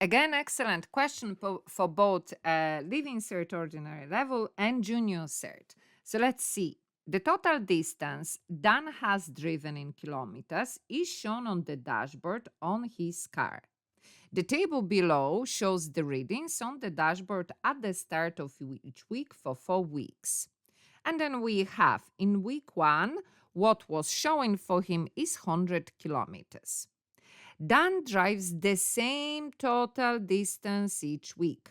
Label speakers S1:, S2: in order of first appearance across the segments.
S1: Again, excellent question for both Leaving Cert Ordinary Level and Junior Cert. So let's see. The total distance Dan has driven in kilometers is shown on the dashboard on his car. The table below shows the readings on the dashboard at the start of each week for 4 weeks. And then we have in week 1, what was showing for him is 100 kilometers. Dan drives the same total distance each week.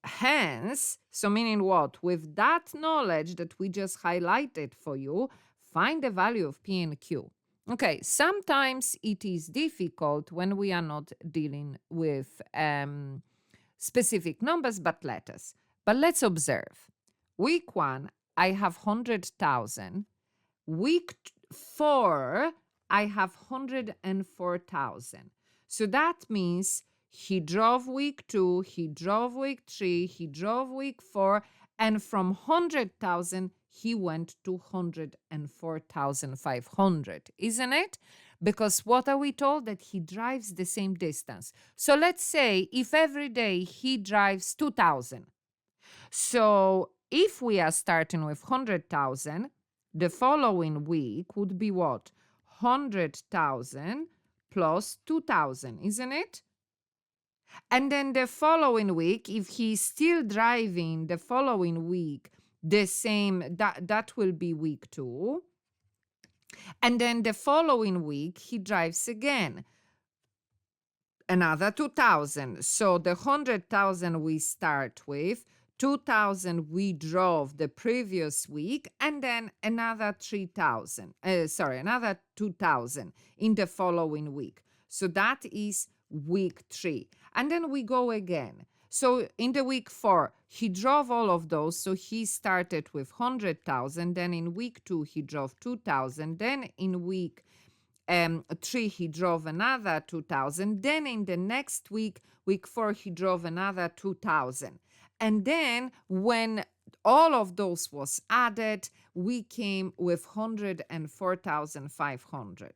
S1: Hence, so meaning what? With that knowledge that we just highlighted for you, find the value of P and Q. Okay, sometimes it is difficult when we are not dealing with specific numbers but letters. But let's observe. Week 1, I have 100,000. Week 4, I have 104,000. So that means he drove week 2, he drove week 3, he drove week 4, and from 100,000, he went to 104,500, isn't it? Because what are we told? That he drives the same distance. So let's say if every day he drives 2,000. So if we are starting with 100,000, the following week would be what? 100,000 plus 2,000, isn't it? And then the following week, if he's still driving the following week, the same, that will be week 2. And then the following week, he drives again, another 2,000. So the 100,000 we start with, 2,000 we drove the previous week, and then another 2,000 in the following week. So that is week 3. And then we go again. So in the week 4, he drove all of those. So he started with 100,000. Then in week 2, he drove 2,000. Then in week 3, he drove another 2,000. Then in the next week, week 4, he drove another 2,000. And then when all of those was added, we came with 104,500.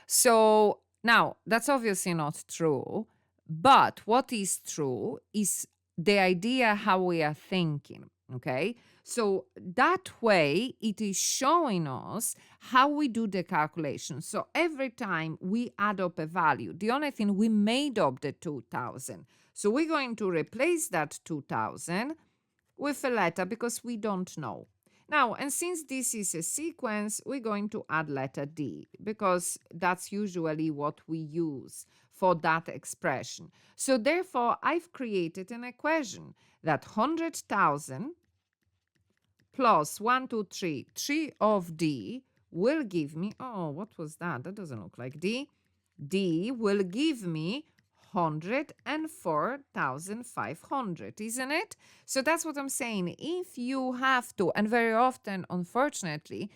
S1: So now that's obviously not true, but what is true is the idea how we are thinking, okay? So that way it is showing us how we do the calculation. So every time we add up a value, the only thing we made up the 2,000. So we're going to replace that 2,000 with a letter because we don't know. Now, and since this is a sequence, we're going to add letter D because that's usually what we use for that expression. So therefore, I've created an equation that 100,000 plus 1, 2, 3, 3 of D will give me, oh, what was that? That doesn't look like D. D will give me 104,500, isn't it? So that's what I'm saying. If you have to, and very often, unfortunately,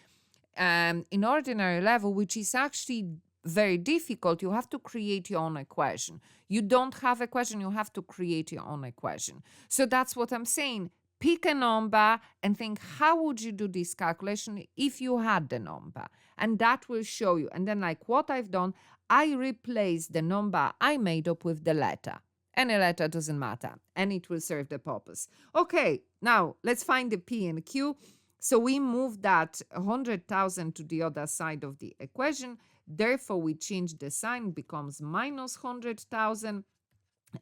S1: in ordinary level, which is actually very difficult, you have to create your own equation. You don't have equation, you have to create your own equation. So that's what I'm saying. Pick a number and think, how would you do this calculation if you had the number? And that will show you. And then like what I've done, I replace the number I made up with the letter. Any letter doesn't matter, and it will serve the purpose. Okay, now let's find the P and Q. So we move that 100,000 to the other side of the equation. Therefore, we change the sign, becomes minus 100,000.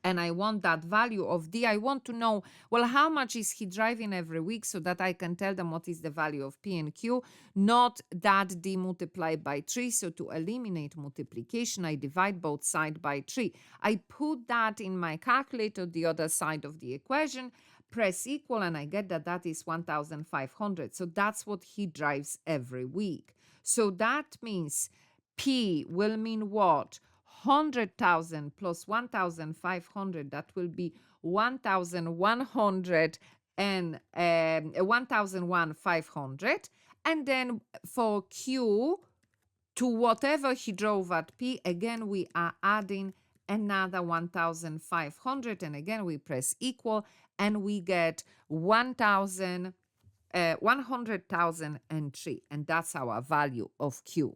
S1: And I want that value of D. I want to know, well, how much is he driving every week so that I can tell them what is the value of P and Q, not that D multiplied by 3. So to eliminate multiplication, I divide both sides by 3. I put that in my calculator, the other side of the equation, press equal, and I get that that is 1,500. So that's what he drives every week. So that means P will mean what? 100,000 plus 1,500, that will be 1,100 and 1,500. And then for Q, to whatever he drove at P, again, we are adding another 1,500. And again, we press equal and we get 100,003. And that's our value of Q.